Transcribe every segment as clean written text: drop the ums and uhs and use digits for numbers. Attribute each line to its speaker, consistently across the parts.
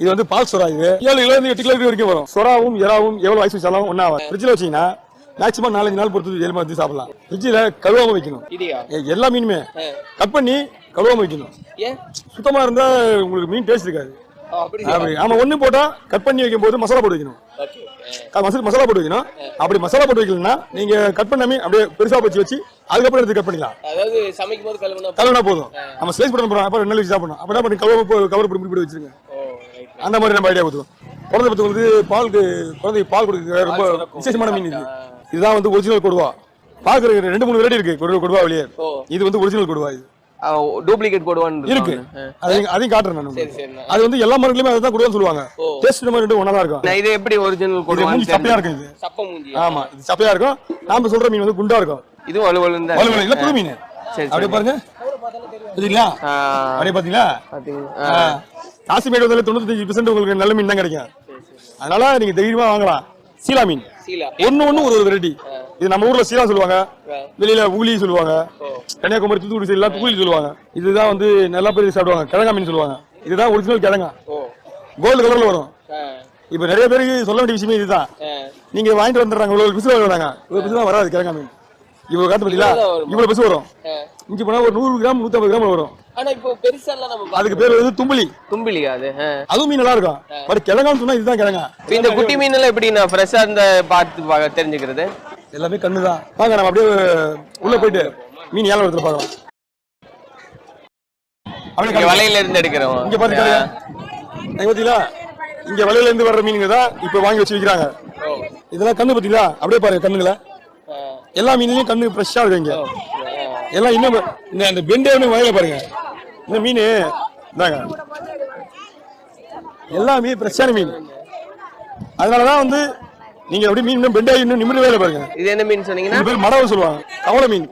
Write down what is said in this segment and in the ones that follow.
Speaker 1: இது வந்து பால் சொரா. இது 7 கிலோ இருந்து 8 கிலோ வரைக்கும் வரும். சொராவும் எறாவும் எவ்வளவு வயசு வச்சாலும் ஒன்னா ஃப்ரிட்ஜில் வச்சீங்கன்னா மேக்ஸிமம் 4-5 நாள் பொறுத்து 7 மாதம் சாப்பிடலாம். ஃப்ரிட்ஜில் கழுவாம வைக்கணும். எல்லா மீனுமே கட் பண்ணி கழுவாம வைக்கணும். சுத்தமா இருந்தா உங்களுக்கு மீன் டேஸ்ட் இருக்காது. ஆமா, ஒண்ணு போட்டா கட் பண்ணி வைக்கும் போது மசாலா போட்டு வைக்கணும். மசாலா போட்டு வைக்கணும். அப்படி மசாலா போட்டு வைக்கலன்னா நீங்க கட் பண்ணாமே அப்படியே பெருசா வச்சு அதுக்கப்புறம் எடுத்து கட் பண்ணிக்கலாம்.
Speaker 2: அதாவது சமைக்கும் போது
Speaker 1: கழுவுனா போதும். நம்ம ஸ்லைஸ் பண்ண போறோம், அப்புறம் 2 நாள் வச்சு சாப்பிடணும். அப்ப என்ன பண்ணி கவர் போட்டு வச்சிருங்க. அந்த மாதிரி நம்ம ஐடியா கொடுத்துருவோம். குழந்தை பத்தவங்களுக்கு குழந்தை பால் கொடுக்க ரொம்ப விசேஷமான மீன் இது. இதுதான் வந்து ஒரிஜினல் கொடுவா. பாக்குற 2-3 வெரைட்டி இருக்கு கொடுவா வெளியே. இது வந்து ஒரிஜினல் கொடுவா. இது
Speaker 2: டூப்ளிகேட் கொடுவான்னு
Speaker 1: இருக்கு. அதையும் காட்டுறேன் நான். அது வந்து எல்லா மார்க்கெட்லயுமே அதான் கொடுவான்னு சொல்லுவாங்க. டேஸ்ட் நம்ம ரெண்டும் ஒண்ணா தான் இருக்கும்.
Speaker 2: இது எப்படி ஒரிஜினல் கொடுவா?
Speaker 1: மூஞ்சி சப்பையா இருக்கும். இது
Speaker 2: சப்ப மூஞ்சி.
Speaker 1: ஆமா, இது சப்பையா இருக்கும். நாம சொல்ற மீன் வந்து குண்டா இருக்கும்.
Speaker 2: இது வலுவலுன்னு தான்.
Speaker 1: வலுவலு இல்ல, புது மீன். அப்படியே பாருங்க. தெரியுங்களா? அப்படியே பாத்தீங்களா? காசிமேடு வந்து 95% உங்களுக்கு நல்ல மீன் தான் கிடைக்கும். அதனால நீங்க தைரியமா வாங்கலாம். சீலா மீன் ஒண்ணு ஒரு வெரைட்டி. இது நம்ம ஊர்ல சீலா சொல்லுவாங்க, வெளியில ஊலி சொல்லுவாங்க, கன்னியாகுமரி தூத்துக்குடி சைடுல ஊலி சொல்லுவாங்க. இதுதான் வந்து நல்லா பேர் சாப்பிடுவாங்க. கிழங்கா மீன் சொல்லுவாங்க. இதுதான் ஒரிஜினல் கிழங்கா, கோல்டு கலர்ல வரும். இப்ப நிறைய பேருக்கு சொல்ல வேண்டிய விஷயமே இதுதான். நீங்க வாங்கிட்டு வந்துடுறாங்க, இவ்வளவு பிசு வராங்க. இவ்வளவு பிசு தான் வராது கிழங்கா மீன். இவ்வளவு காத்து பாத்தீங்களா, இவ்வளவு பிசு வரும். இங்க போனா ஒரு 100 கிராம் 150 கிராம் வரும்.
Speaker 2: ஆனா இப்போ பெருசா எல்லாம் நம்ம
Speaker 1: அதுக்கு பேர் வந்து தும்பிலி.
Speaker 2: அதுவும்
Speaker 1: மீன் நல்லா இருக்கும். பட் கிழங்கான்னு சொன்னா இதுதான் கிழங்கா.
Speaker 2: இந்த குட்டி மீன் எல்லாம் எப்படி நான் ஃப்ரெஷ்ஷா இருந்த பார்த்து தெரிஞ்சுக்கிறது?
Speaker 1: எல்லாமே கண்ணுதான். வாங்க நம்ம அப்படியே உள்ள போயிட்டு மீன் ஏலம் இடத்துல பார்க்கலாம்.
Speaker 2: அப்படியே வலையில இருந்து எடுக்கிறோம்.
Speaker 1: இங்க பாத்தீங்களா, இங்க வலையில இருந்து வர்ற மீனுங்க தான் இப்ப வாங்கி வச்சு விக்கிறாங்க. இதெல்லாம் கண்ணு பாத்தீங்களா, அப்படியே பாருங்க கண்ணுங்கள. எல்லா மீன்லயும் கண்ணு ஃப்ரெஷ்ஷா இருக்குங்க. எல்லாம் இன்னும் இந்த பெண்டே வலையில பாருங்க. இந்த மீன் இந்தாங்க, எல்லாமே ஃப்ரெஷ்ஷான மீன். அதனாலதான் வந்து நீங்க அப்படி மீன் பெண்டே இன்னும் நிமிட வேலை பாருங்க.
Speaker 2: இது என்ன மீன் சொன்னீங்கன்னா?
Speaker 1: பேர் மடவை சொல்லுவாங்க, கவலை மீன்.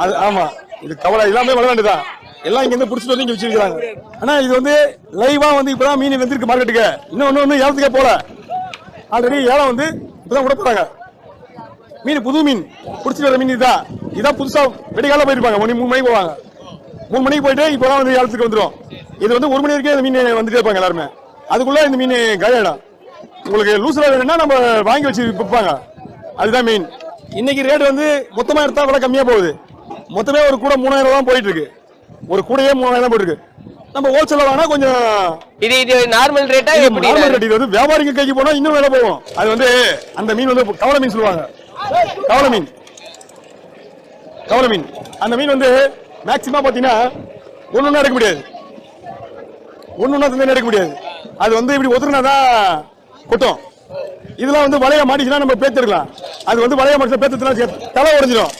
Speaker 1: அது ஆமா, இது கவலை எல்லாமே வள வேண்டியதான். எல்லாம் இங்க இருந்து புடிச்சிட்டு வந்து இங்க வச்சிருக்காங்க. ஆனா இது வந்து லைவா வந்து இப்பதான் மீன் வந்திருக்கு மார்க்கெட்டுக்கு. இன்னும் ஏலத்துக்கே போல. ஆல்ரெடி ஏலம் வந்து இப்பதான் விட போறாங்க. மீன் புது மீன் புடிச்சிட்டு வர மீன் இதுதான். இதான் புதுசா வெடிகால போயிருப்பாங்க. 3 மணிக்கு போவாங்க. 3 மணிக்கு போயிட்டு இப்பதான் வந்து ஏலத்துக்கு வந்துடும். இது வந்து 1 மணி வரைக்கும் இந்த மீன் வந்துட்டே இருப்பாங்க எல்லாருமே. அதுக்குள்ள இந்த மீன் காயிடும். உங்களுக்கு லூஸ்ல வேணும்னா நம்ம வாங்கி வச்சு விற்பாங்க. அதுதான் மீன். இன்னைக்கு ரேட் வந்து மொத்தமா எடுத்தா விலை கம்மியா போகுது. மொத்தமே ஒரு கூட 3000 தான் போயிட்டு இருக்கு. ஒரு கூடையே 3000 தான் போயிட்டு இருக்கு. நம்ம ஹோல்சேல வாங்கினா கொஞ்சம்
Speaker 2: இது நார்மல் ரேட்டா?
Speaker 1: Normal rate. இது வந்து வியாபாரிங்க கைக்கு போனா இன்னும் விலை போகும். அது வந்து அந்த மீன் வந்து கவலை மீன் சொல்லுவாங்க. கவலை மீன். அந்த மீன் வந்து மேக்சிமம் பாத்தீங்கன்னா ஒண்ணு எடுக்க முடியாது. ஒண்ணு எடுக்க முடியாது. அது வந்து இப்படி ஒதுறினாதான் கொட்டும். இதெல்லாம் வந்து வலைய மாட்டிச்சுன்னா நம்ம பேத்துக்கலாம். அது வந்து வலைய மாட்டிச்சா பேத்துனா தலை உடைஞ்சிடும்.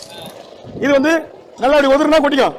Speaker 1: இது வந்து நல்லா இப்படி ஒதுறினா கொட்டிக்கும்.